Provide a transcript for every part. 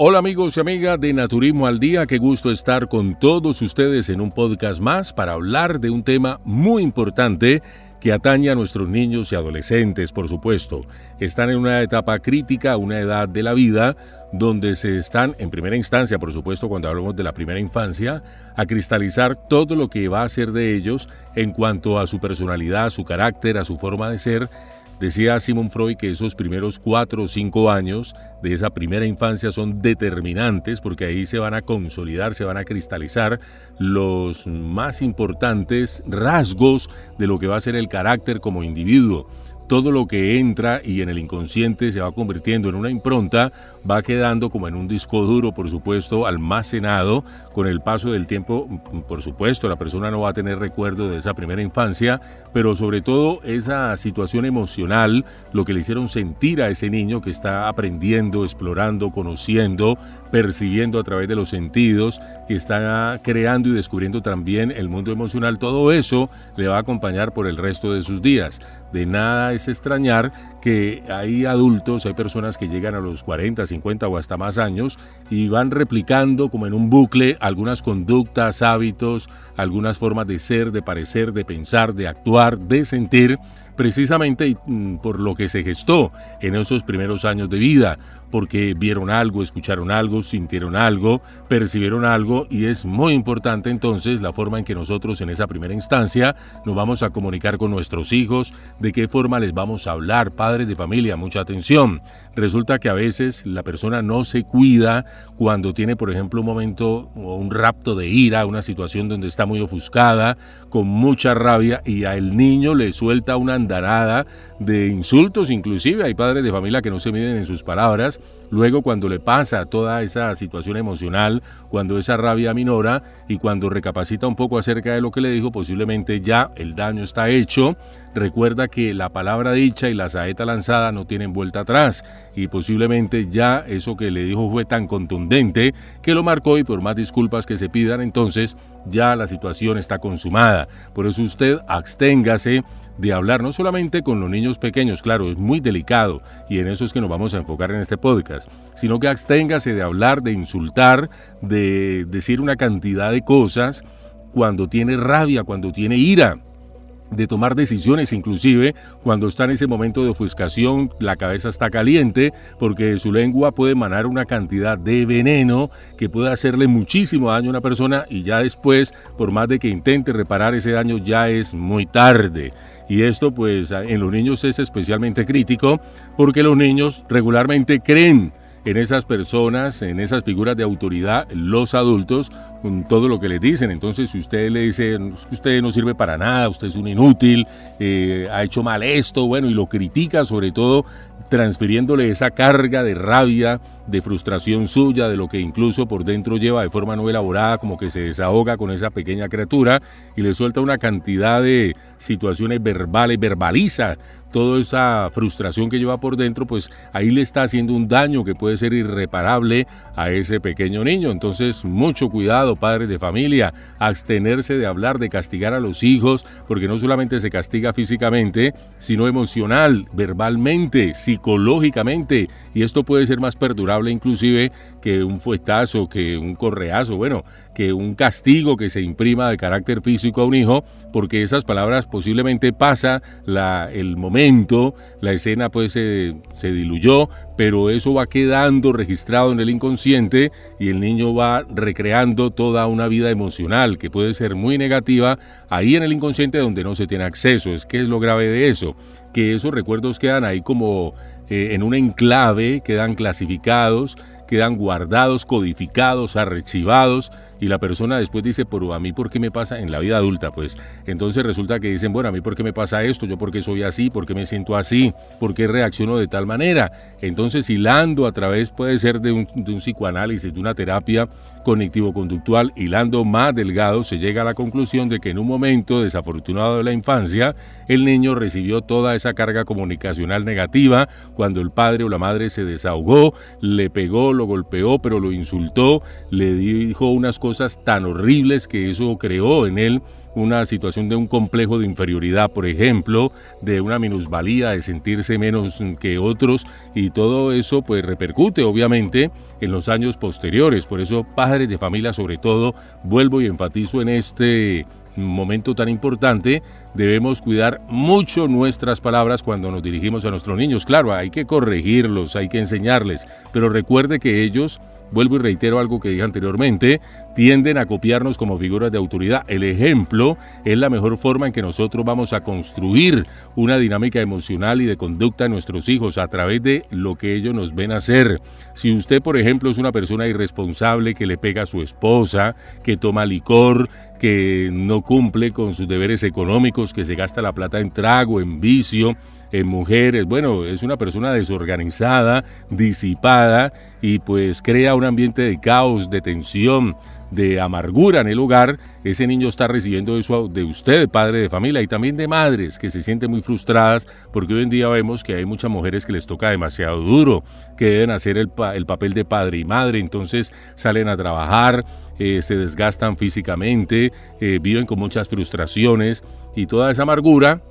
Hola amigos y amigas de Naturismo al Día, qué gusto estar con todos ustedes en un podcast más para hablar de un tema muy importante que atañe a nuestros niños y adolescentes, por supuesto. Están en una etapa crítica, una edad de la vida donde se están, en primera instancia, por supuesto, cuando hablamos de la primera infancia, a cristalizar todo lo que va a ser de ellos en cuanto a su personalidad, a su carácter, a su forma de ser. Decía Sigmund Freud que esos primeros 4 o 5 años de esa primera infancia son determinantes porque ahí se van a consolidar, se van a cristalizar los más importantes rasgos de lo que va a ser el carácter como individuo. Todo lo que entra y en el inconsciente se va convirtiendo en una impronta, va quedando como en un disco duro, por supuesto, almacenado. Con el paso del tiempo, por supuesto, la persona no va a tener recuerdo de esa primera infancia, pero sobre todo esa situación emocional, lo que le hicieron sentir a ese niño que está aprendiendo, explorando, conociendo, percibiendo a través de los sentidos, que está creando y descubriendo también el mundo emocional, todo eso le va a acompañar por el resto de sus días. De nada es extrañar que hay adultos, hay personas que llegan a los 40, 50 o hasta más años y van replicando como en un bucle algunas conductas, hábitos, algunas formas de ser, de parecer, de pensar, de actuar, de sentir, precisamente por lo que se gestó en esos primeros años de vida, porque vieron algo, escucharon algo, sintieron algo, percibieron algo, y es muy importante entonces la forma en que nosotros en esa primera instancia nos vamos a comunicar con nuestros hijos, de qué forma les vamos a hablar. Padres de familia, mucha atención. Resulta que a veces la persona no se cuida cuando tiene, por ejemplo, un momento o un rapto de ira, una situación donde está muy ofuscada, con mucha rabia, y al niño le suelta una andanada de insultos. Inclusive hay padres de familia que no se miden en sus palabras. Luego, cuando le pasa toda esa situación emocional, cuando esa rabia minora y cuando recapacita un poco acerca de lo que le dijo, posiblemente ya el daño está hecho. Recuerda que la palabra dicha y la saeta lanzada no tienen vuelta atrás, y posiblemente ya eso que le dijo fue tan contundente que lo marcó, y por más disculpas que se pidan, entonces ya la situación está consumada. Por eso usted absténgase de hablar no solamente con los niños pequeños, claro, es muy delicado y en eso es que nos vamos a enfocar en este podcast, sino que absténgase de hablar, de insultar, de decir una cantidad de cosas cuando tiene rabia, cuando tiene ira, de tomar decisiones inclusive cuando está en ese momento de ofuscación, la cabeza está caliente, porque de su lengua puede emanar una cantidad de veneno que puede hacerle muchísimo daño a una persona, y ya después, por más de que intente reparar ese daño, ya es muy tarde. Y esto pues en los niños es especialmente crítico porque los niños regularmente creen en esas personas, en esas figuras de autoridad, los adultos, con todo lo que les dicen. Entonces, si usted le dice, usted no sirve para nada, usted es un inútil, ha hecho mal esto, bueno, y lo critica sobre todo, transfiriéndole esa carga de rabia, de frustración suya, de lo que incluso por dentro lleva de forma no elaborada, como que se desahoga con esa pequeña criatura y le suelta una cantidad de situaciones verbales, verbaliza toda esa frustración que lleva por dentro, pues ahí le está haciendo un daño que puede ser irreparable a ese pequeño niño. Entonces, mucho cuidado, padres de familia, abstenerse de hablar, de castigar a los hijos, porque no solamente se castiga físicamente, sino emocional, verbalmente, psicológicamente, y esto puede ser más perdurable inclusive que un fuetazo, que un correazo, bueno, que un castigo que se imprima de carácter físico a un hijo, porque esas palabras posiblemente pasa el momento, la escena pues se diluyó, pero eso va quedando registrado en el inconsciente y el niño va recreando toda una vida emocional que puede ser muy negativa ahí en el inconsciente donde no se tiene acceso. ¿Qué es lo grave de eso? Que esos recuerdos quedan ahí como en un enclave, quedan clasificados, quedan guardados, codificados, archivados, y la persona después dice, pero a mí ¿por qué me pasa en la vida adulta? Pues entonces resulta que dicen, bueno, a mí ¿por qué me pasa esto? ¿Yo por qué soy así? ¿Por qué me siento así? ¿Por qué reacciono de tal manera? Entonces, hilando a través, puede ser de un psicoanálisis, de una terapia cognitivo-conductual, hilando más delgado, se llega a la conclusión de que en un momento desafortunado de la infancia, el niño recibió toda esa carga comunicacional negativa, cuando el padre o la madre se desahogó, le pegó, lo golpeó, pero lo insultó, le dijo unas cosas tan horribles que eso creó en él una situación de un complejo de inferioridad, por ejemplo, de una minusvalía, de sentirse menos que otros, y todo eso pues repercute obviamente en los años posteriores. Por eso, padres de familia, sobre todo, vuelvo y enfatizo en este momento tan importante, debemos cuidar mucho nuestras palabras cuando nos dirigimos a nuestros niños. Claro, hay que corregirlos, hay que enseñarles, pero recuerde que ellos, vuelvo y reitero algo que dije anteriormente, tienden a copiarnos como figuras de autoridad. El ejemplo es la mejor forma en que nosotros vamos a construir una dinámica emocional y de conducta en nuestros hijos a través de lo que ellos nos ven hacer. Si usted, por ejemplo, es una persona irresponsable que le pega a su esposa, que toma licor, que no cumple con sus deberes económicos, que se gasta la plata en trago, en vicio, en mujeres, bueno, es una persona desorganizada, disipada, y pues crea un ambiente de caos, de tensión, de amargura en el hogar. Ese niño está recibiendo eso de usted, padre de familia, y también de madres que se sienten muy frustradas, porque hoy en día vemos que hay muchas mujeres que les toca demasiado duro, que deben hacer el papel de padre y madre, entonces salen a trabajar, se desgastan físicamente, viven con muchas frustraciones, y toda esa amargura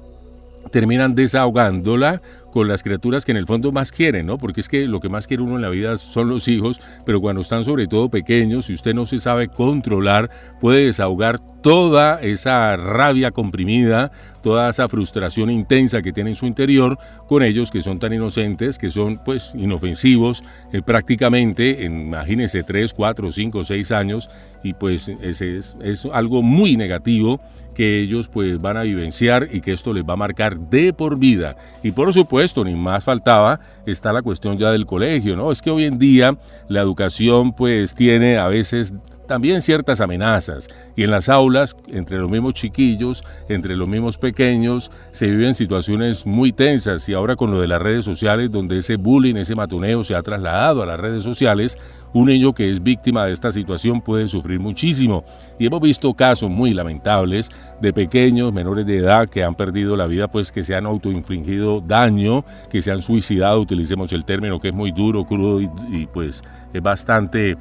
terminan desahogándola con las criaturas que en el fondo más quieren, ¿no? Porque es que lo que más quiere uno en la vida son los hijos, pero cuando están sobre todo pequeños, si usted no se sabe controlar, puede desahogar toda esa rabia comprimida, toda esa frustración intensa que tiene en su interior con ellos que son tan inocentes, que son pues inofensivos prácticamente, imagínense 3, 4, 5, 6 años, y pues es algo muy negativo que ellos pues van a vivenciar y que esto les va a marcar de por vida. Y por supuesto, ni más faltaba, está la cuestión ya del colegio, ¿no? Es que hoy en día la educación pues tiene a veces también ciertas amenazas, y en las aulas, entre los mismos chiquillos, entre los mismos pequeños, se viven situaciones muy tensas, y ahora con lo de las redes sociales, donde ese bullying, ese matoneo se ha trasladado a las redes sociales, un niño que es víctima de esta situación puede sufrir muchísimo, y hemos visto casos muy lamentables de pequeños, menores de edad, que han perdido la vida, pues que se han autoinfligido daño, que se han suicidado, utilicemos el término que es muy duro, crudo y pues es bastante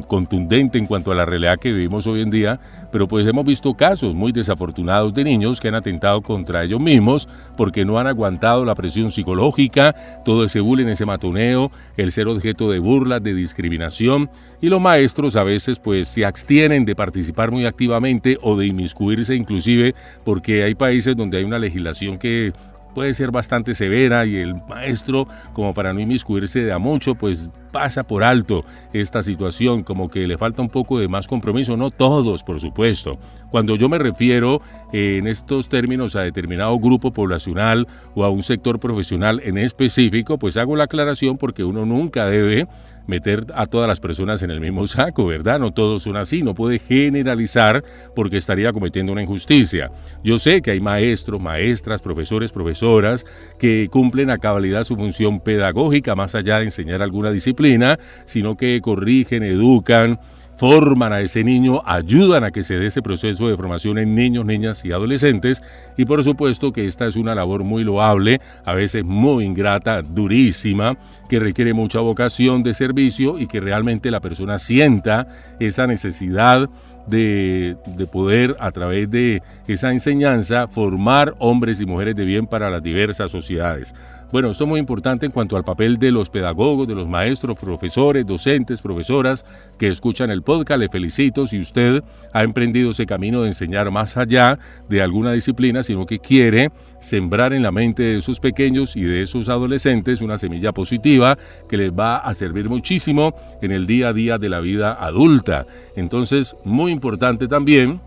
contundente en cuanto a la realidad que vivimos hoy en día, pero pues hemos visto casos muy desafortunados de niños que han atentado contra ellos mismos porque no han aguantado la presión psicológica, todo ese bullying, ese matoneo, el ser objeto de burlas, de discriminación, y los maestros a veces pues se abstienen de participar muy activamente o de inmiscuirse inclusive, porque hay países donde hay una legislación que puede ser bastante severa, y el maestro, como para no inmiscuirse de a mucho, pues pasa por alto esta situación, como que le falta un poco de más compromiso. No todos, por supuesto. Cuando yo me refiero en estos términos a determinado grupo poblacional o a un sector profesional en específico, pues hago la aclaración porque uno nunca debe meter a todas las personas en el mismo saco, ¿verdad? No todos son así, no puede generalizar porque estaría cometiendo una injusticia. Yo sé que hay maestros, maestras, profesores, profesoras que cumplen a cabalidad su función pedagógica, más allá de enseñar alguna disciplina, sino que corrigen, educan, forman a ese niño, ayudan a que se dé ese proceso de formación en niños, niñas y adolescentes, y por supuesto que esta es una labor muy loable, a veces muy ingrata, durísima, que requiere mucha vocación de servicio y que realmente la persona sienta esa necesidad de poder, a través de esa enseñanza, formar hombres y mujeres de bien para las diversas sociedades. Bueno, esto es muy importante en cuanto al papel de los pedagogos, de los maestros, profesores, docentes, profesoras que escuchan el podcast. Le felicito si usted ha emprendido ese camino de enseñar más allá de alguna disciplina, sino que quiere sembrar en la mente de esos pequeños y de esos adolescentes una semilla positiva que les va a servir muchísimo en el día a día de la vida adulta. Entonces, muy importante también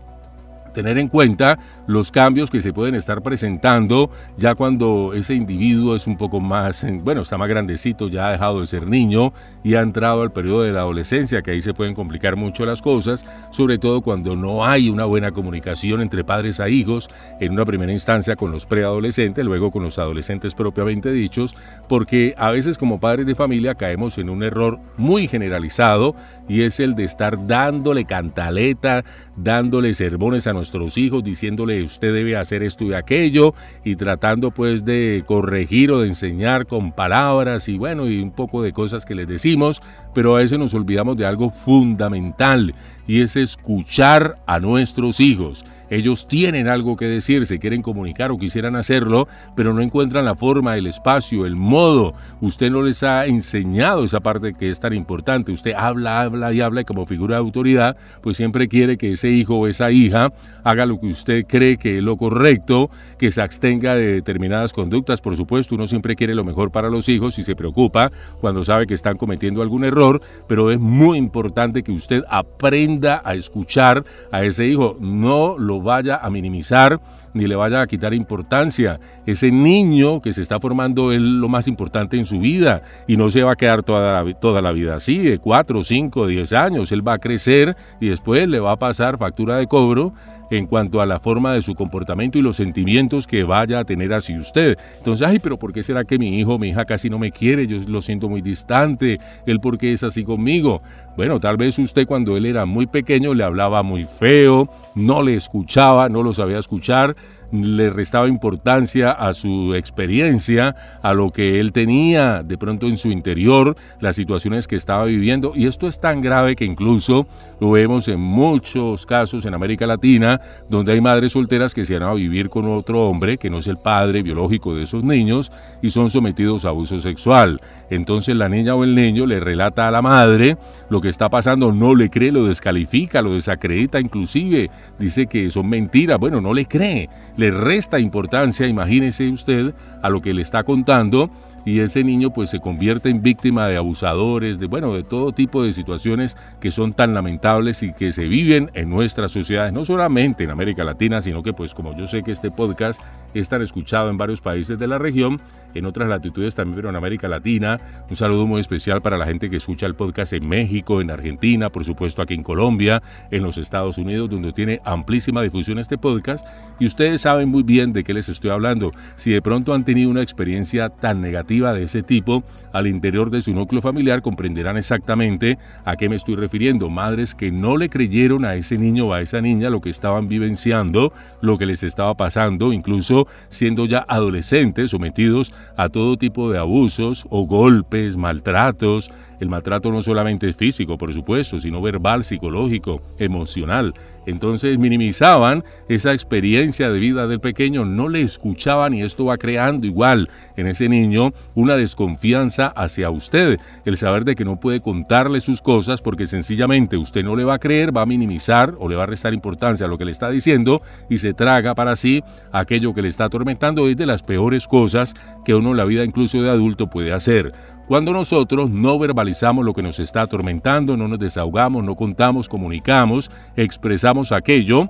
tener en cuenta los cambios que se pueden estar presentando ya cuando ese individuo es un poco más, bueno, está más grandecito, ya ha dejado de ser niño y ha entrado al periodo de la adolescencia, que ahí se pueden complicar mucho las cosas, sobre todo cuando no hay una buena comunicación entre padres a hijos, en una primera instancia con los preadolescentes, luego con los adolescentes propiamente dichos, porque a veces como padres de familia caemos en un error muy generalizado, y es el de estar dándole cantaleta, dándole sermones a nuestros hijos, diciéndole usted debe hacer esto y aquello, y tratando pues de corregir o de enseñar con palabras y bueno, y un poco de cosas que les decimos, pero a veces nos olvidamos de algo fundamental, y es escuchar a nuestros hijos. Ellos tienen algo que decir, se quieren comunicar o quisieran hacerlo, pero no encuentran la forma, el espacio, el modo. Usted no les ha enseñado esa parte que es tan importante. Usted habla, habla y habla, y como figura de autoridad, pues siempre quiere que ese hijo o esa hija haga lo que usted cree que es lo correcto, que se abstenga de determinadas conductas. Por supuesto, uno siempre quiere lo mejor para los hijos y se preocupa cuando sabe que están cometiendo algún error, pero es muy importante que usted aprenda a escuchar a ese hijo. No lo vaya a minimizar ni le vaya a quitar importancia. Ese niño que se está formando es lo más importante en su vida y no se va a quedar toda la vida así, de 4, 5, 10 años. Él va a crecer y después le va a pasar factura de cobro en cuanto a la forma de su comportamiento y los sentimientos que vaya a tener hacia usted. Entonces, ay, pero ¿por qué será que mi hijo, mi hija casi no me quiere? Yo lo siento muy distante. ¿Él por qué es así conmigo? Bueno, tal vez usted cuando él era muy pequeño le hablaba muy feo, no le escuchaba, no lo sabía escuchar, le restaba importancia a su experiencia, a lo que él tenía de pronto en su interior, las situaciones que estaba viviendo, y esto es tan grave que incluso lo vemos en muchos casos en América Latina, donde hay madres solteras que se van a vivir con otro hombre que no es el padre biológico de esos niños y son sometidos a abuso sexual. Entonces la niña o el niño le relata a la madre lo que está pasando, no le cree, lo descalifica, lo desacredita, inclusive dice que son mentiras. Bueno, no le cree, le resta importancia, imagínese usted, a lo que le está contando, y ese niño pues se convierte en víctima de abusadores, de todo tipo de situaciones que son tan lamentables y que se viven en nuestras sociedades, no solamente en América Latina, sino que pues como yo sé que este podcast es tan escuchado en varios países de la región, en otras latitudes también, pero en América Latina. Un saludo muy especial para la gente que escucha el podcast en México, en Argentina, por supuesto aquí en Colombia, en los Estados Unidos, donde tiene amplísima difusión este podcast, y ustedes saben muy bien de qué les estoy hablando. Si de pronto han tenido una experiencia tan negativa de ese tipo al interior de su núcleo familiar, comprenderán exactamente a qué me estoy refiriendo. Madres que no le creyeron a ese niño o a esa niña lo que estaban vivenciando, lo que les estaba pasando, incluso siendo ya adolescentes sometidos a todo tipo de abusos o golpes, maltratos. El maltrato no solamente es físico, por supuesto, sino verbal, psicológico, emocional. Entonces minimizaban esa experiencia de vida del pequeño, no le escuchaban, y esto va creando igual en ese niño una desconfianza hacia usted, el saber de que no puede contarle sus cosas porque sencillamente usted no le va a creer, va a minimizar o le va a restar importancia a lo que le está diciendo y se traga para sí aquello que le está atormentando. Es de las peores cosas que uno en la vida incluso de adulto puede hacer. Cuando nosotros no verbalizamos lo que nos está atormentando, no nos desahogamos, no contamos, comunicamos, expresamos aquello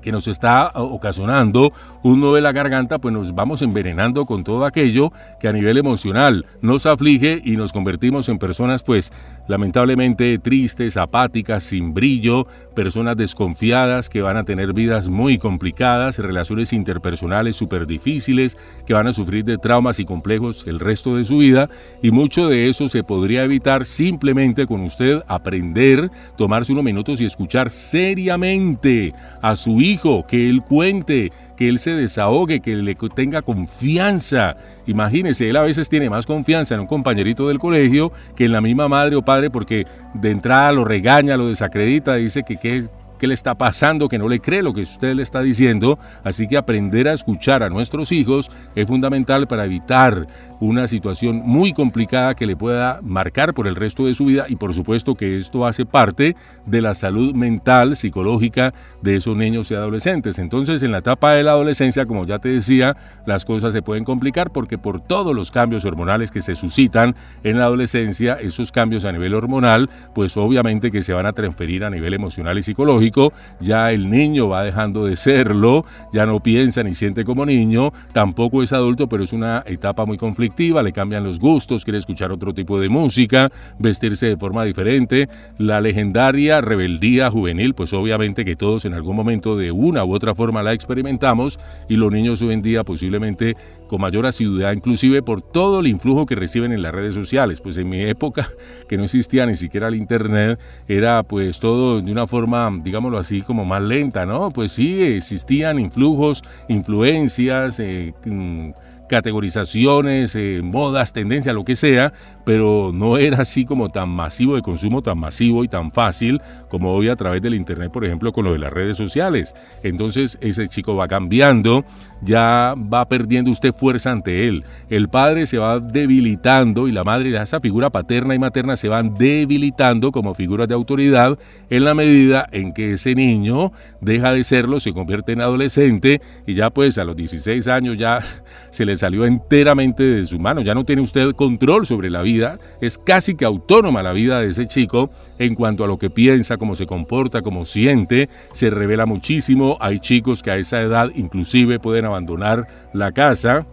que nos está ocasionando un nudo en la garganta, pues nos vamos envenenando con todo aquello que a nivel emocional nos aflige y nos convertimos en personas pues lamentablemente tristes, apáticas, sin brillo, personas desconfiadas que van a tener vidas muy complicadas, relaciones interpersonales súper difíciles, que van a sufrir de traumas y complejos el resto de su vida, y mucho de eso se podría evitar simplemente con usted aprender, tomarse unos minutos y escuchar seriamente a su hijo, que él cuente, que él se desahogue, que le tenga confianza. Imagínese, él a veces tiene más confianza en un compañerito del colegio que en la misma madre o padre, porque de entrada lo regaña, lo desacredita, dice que qué le está pasando, que no le cree lo que usted le está diciendo. Así que aprender a escuchar a nuestros hijos es fundamental para evitar una situación muy complicada que le pueda marcar por el resto de su vida, y por supuesto que esto hace parte de la salud mental, psicológica de esos niños y adolescentes. Entonces, en la etapa de la adolescencia, como ya te decía, las cosas se pueden complicar porque por todos los cambios hormonales que se suscitan en la adolescencia, esos cambios a nivel hormonal, pues obviamente que se van a transferir a nivel emocional y psicológico. Ya el niño va dejando de serlo, ya no piensa ni siente como niño, tampoco es adulto, pero es una etapa muy conflictiva. Le cambian los gustos, quiere escuchar otro tipo de música, vestirse de forma diferente. La legendaria rebeldía juvenil, pues obviamente que todos en algún momento de una u otra forma la experimentamos, y los niños hoy en día posiblemente con mayor asiduidad, inclusive por todo el influjo que reciben en las redes sociales. Pues en mi época, que no existía ni siquiera el internet, era pues todo de una forma, digámoslo así, como más lenta, ¿no? Pues sí, existían influjos, influencias, categorizaciones, modas, tendencias, lo que sea, pero no era así como tan masivo de consumo, tan masivo y tan fácil como hoy a través del internet, por ejemplo, con lo de las redes sociales. Entonces ese chico va cambiando, ya va perdiendo usted fuerza ante él. El padre se va debilitando y la madre, esa figura paterna y materna, se van debilitando como figuras de autoridad en la medida en que ese niño deja de serlo, se convierte en adolescente y ya pues a los 16 años ya se le salió enteramente de su mano, ya no tiene usted control sobre la vida, es casi que autónoma la vida de ese chico en cuanto a lo que piensa, cómo se comporta, cómo siente, se revela muchísimo. Hay chicos que a esa edad inclusive pueden abandonar la casa.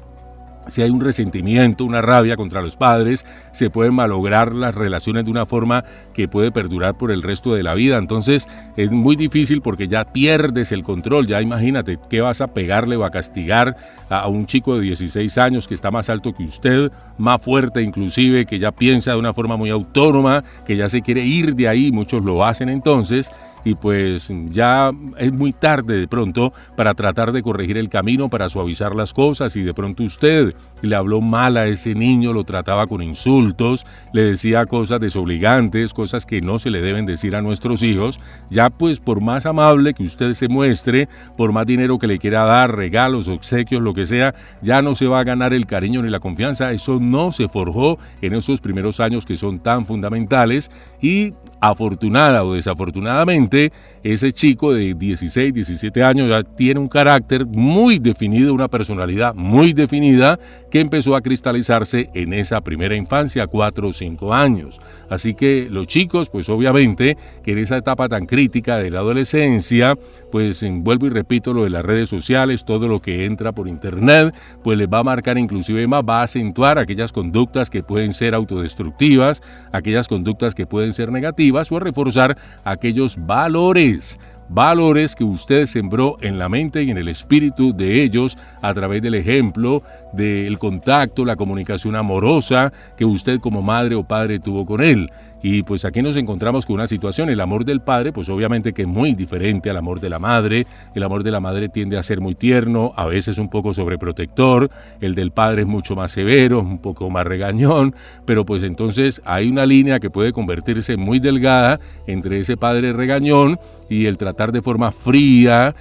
Si hay un resentimiento, una rabia contra los padres, se pueden malograr las relaciones de una forma que puede perdurar por el resto de la vida. Entonces es muy difícil porque ya pierdes el control. Ya imagínate, ¿qué vas a pegarle o a castigar a un chico de 16 años que está más alto que usted, más fuerte inclusive, que ya piensa de una forma muy autónoma, que ya se quiere ir de ahí? Muchos lo hacen entonces. Y pues ya es muy tarde de pronto para tratar de corregir el camino, para suavizar las cosas, y de pronto usted le habló mal a ese niño, lo trataba con insultos, le decía cosas desobligantes, cosas que no se le deben decir a nuestros hijos. Ya pues por más amable que usted se muestre, por más dinero que le quiera dar, regalos, obsequios, lo que sea, ya no se va a ganar el cariño ni la confianza. Eso no se forjó en esos primeros años que son tan fundamentales, y afortunada o desafortunadamente, ese chico de 16, 17 años ya tiene un carácter muy definido, una personalidad muy definida que empezó a cristalizarse en esa primera infancia, 4 o 5 años. Así que los chicos, pues obviamente, que en esa etapa tan crítica de la adolescencia, pues vuelvo y repito lo de las redes sociales, todo lo que entra por internet, pues les va a marcar inclusive más, va a acentuar aquellas conductas que pueden ser autodestructivas, aquellas conductas que pueden ser negativas, o a reforzar aquellos valores que usted sembró en la mente y en el espíritu de ellos a través del ejemplo, del contacto, la comunicación amorosa que usted como madre o padre tuvo con él. Y pues aquí nos encontramos con una situación, el amor del padre, pues obviamente que es muy diferente al amor de la madre. El amor de la madre tiende a ser muy tierno, a veces un poco sobreprotector, el del padre es mucho más severo, un poco más regañón, pero pues entonces hay una línea que puede convertirse muy delgada entre ese padre regañón y el tratar de forma fría,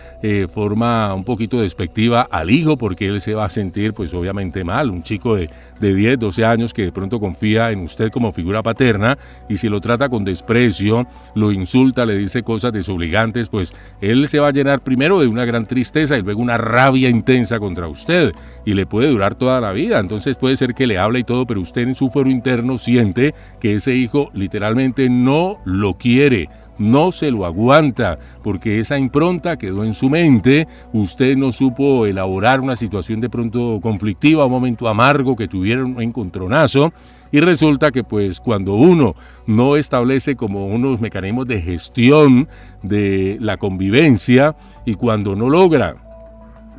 forma un poquito despectiva al hijo, porque él se va a sentir pues obviamente mal. Un chico de 10, 12 años que de pronto confía en usted como figura paterna, y si lo trata con desprecio, lo insulta, le dice cosas desobligantes, pues él se va a llenar primero de una gran tristeza y luego una rabia intensa contra usted, y le puede durar toda la vida. Entonces puede ser que le hable y todo, pero usted en su fuero interno siente que ese hijo literalmente no lo quiere, no se lo aguanta, porque esa impronta quedó en su mente. Usted no supo elaborar una situación de pronto conflictiva, un momento amargo que tuvieron un encontronazo, y resulta que pues cuando uno no establece como unos mecanismos de gestión de la convivencia, y cuando no logra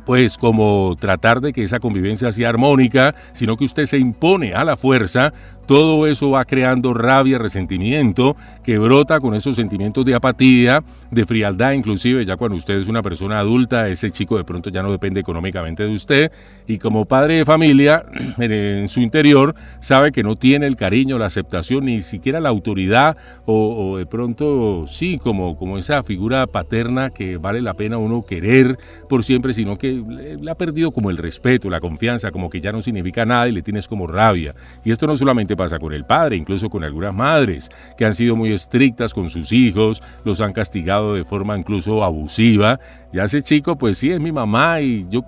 pues como tratar de que esa convivencia sea armónica, sino que usted se impone a la fuerza, todo eso va creando rabia, resentimiento, que brota con esos sentimientos de apatía, de frialdad, inclusive ya cuando usted es una persona adulta, ese chico de pronto ya no depende económicamente de usted, y como padre de familia, en su interior, sabe que no tiene el cariño, la aceptación, ni siquiera la autoridad, o de pronto, sí, como esa figura paterna que vale la pena uno querer por siempre, sino que le ha perdido como el respeto, la confianza, como que ya no significa nada y le tienes como rabia. Y esto no solamente pasa con el padre, incluso con algunas madres que han sido muy estrictas con sus hijos, los han castigado de forma incluso abusiva. Ya ese chico, pues sí, es mi mamá y yo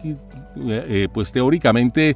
pues teóricamente,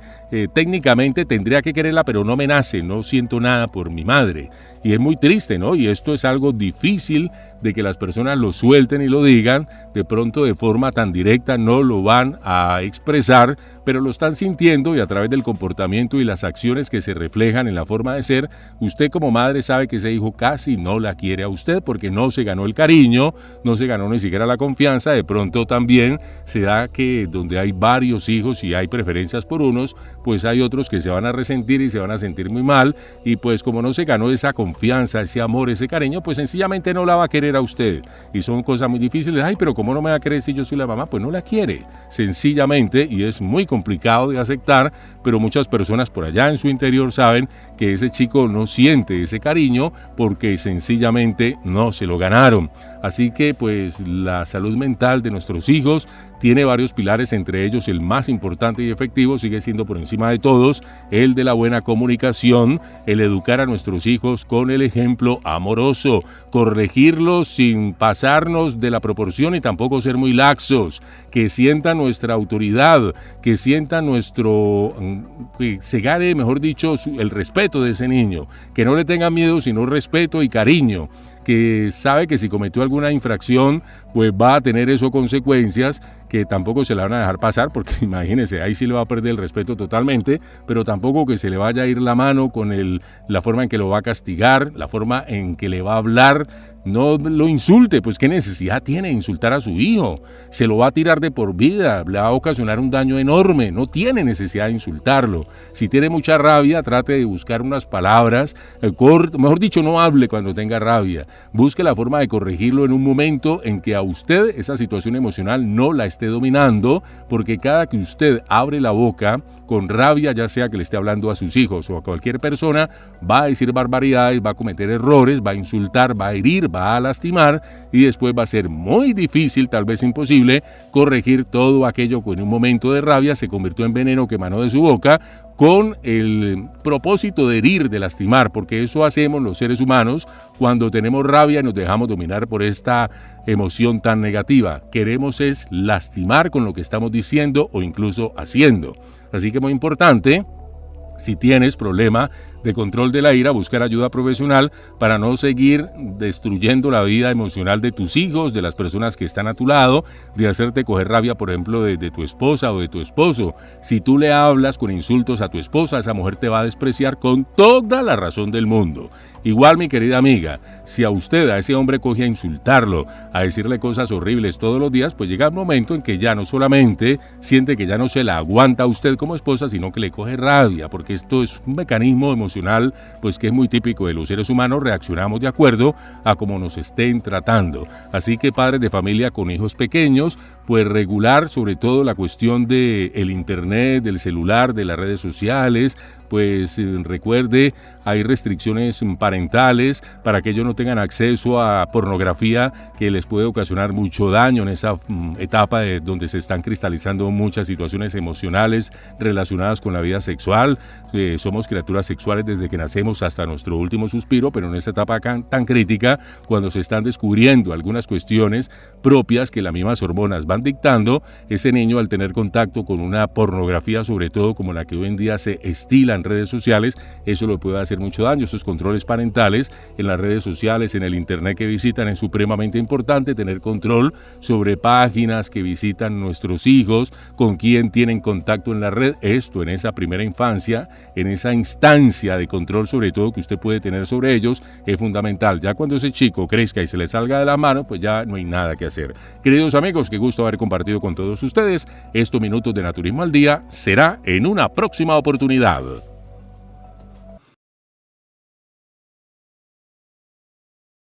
técnicamente tendría que quererla, pero no me nace, no siento nada por mi madre. Y es muy triste, ¿no? Y esto es algo difícil de que las personas lo suelten y lo digan, de pronto de forma tan directa no lo van a expresar, pero lo están sintiendo y a través del comportamiento y las acciones que se reflejan en la forma de ser, usted como madre sabe que ese hijo casi no la quiere a usted porque no se ganó el cariño, no se ganó ni siquiera la confianza. De pronto también se da que donde hay varios hijos y hay preferencias por unos, pues hay otros que se van a resentir y se van a sentir muy mal, y pues como no se ganó esa confianza, ese amor, ese cariño, pues sencillamente no la va a querer a usted. Y son cosas muy difíciles. Ay, pero ¿cómo no me va a querer si yo soy la mamá? Pues no la quiere, sencillamente, y es muy complicado de aceptar, pero muchas personas por allá en su interior saben que ese chico no siente ese cariño porque sencillamente no se lo ganaron. Así que pues la salud mental de nuestros hijos tiene varios pilares, entre ellos el más importante y efectivo sigue siendo por encima de todos el de la buena comunicación, el educar a nuestros hijos con el ejemplo amoroso, corregirlos sin pasarnos de la proporción y tampoco ser muy laxos, que sientan nuestra autoridad, que sientan que se gane, mejor dicho, el respeto de ese niño, que no le tengan miedo sino respeto y cariño, que sabe que si cometió alguna infracción, pues va a tener eso consecuencias que tampoco se la van a dejar pasar, porque imagínense, ahí sí le va a perder el respeto totalmente, pero tampoco que se le vaya a ir la mano con la forma en que lo va a castigar, la forma en que le va a hablar. No lo insulte, pues qué necesidad tiene de insultar a su hijo, se lo va a tirar de por vida, le va a ocasionar un daño enorme, no tiene necesidad de insultarlo. Si tiene mucha rabia, trate de buscar unas palabras, mejor dicho, no hable cuando tenga rabia, busque la forma de corregirlo en un momento en que a usted esa situación emocional no la esté dominando, porque cada que usted abre la boca con rabia, ya sea que le esté hablando a sus hijos o a cualquier persona, va a decir barbaridades, va a cometer errores, va a insultar, va a herir, va a lastimar, y después va a ser muy difícil, tal vez imposible, corregir todo aquello que en un momento de rabia se convirtió en veneno que emanó de su boca, con el propósito de herir, de lastimar, porque eso hacemos los seres humanos cuando tenemos rabia y nos dejamos dominar por esta emoción tan negativa. Queremos es lastimar con lo que estamos diciendo o incluso haciendo. Así que muy importante, si tienes problema de control de la ira, buscar ayuda profesional para no seguir destruyendo la vida emocional de tus hijos, de las personas que están a tu lado, de hacerte coger rabia, por ejemplo, de tu esposa o de tu esposo. Si tú le hablas con insultos a tu esposa, esa mujer te va a despreciar con toda la razón del mundo. Igual, mi querida amiga, si a usted, a ese hombre, coge a insultarlo, a decirle cosas horribles todos los días, pues llega un momento en que ya no solamente siente que ya no se la aguanta a usted como esposa, sino que le coge rabia, porque esto es un mecanismo emocional, pues que es muy típico de los seres humanos, reaccionamos de acuerdo a cómo nos estén tratando. Así que padres de familia con hijos pequeños, pues regular sobre todo la cuestión del internet, del celular, de las redes sociales, pues recuerde, hay restricciones parentales para que ellos no tengan acceso a pornografía que les puede ocasionar mucho daño en esa etapa donde se están cristalizando muchas situaciones emocionales relacionadas con la vida sexual. Somos criaturas sexuales desde que nacemos hasta nuestro último suspiro, pero en esa etapa tan crítica, cuando se están descubriendo algunas cuestiones propias que las mismas hormonas van dictando, ese niño al tener contacto con una pornografía, sobre todo como la que hoy en día se estila en redes sociales, eso le puede hacer mucho daño. Esos controles parentales en las redes sociales, en el internet que visitan, es supremamente importante tener control sobre páginas que visitan nuestros hijos, con quién tienen contacto en la red. Esto en esa primera infancia, en esa instancia de control sobre todo que usted puede tener sobre ellos, es fundamental. Ya cuando ese chico crezca y se le salga de la mano, pues ya no hay nada que hacer. Queridos amigos, qué gusto haber compartido con todos ustedes estos minutos de Naturismo al Día. Será en una próxima oportunidad.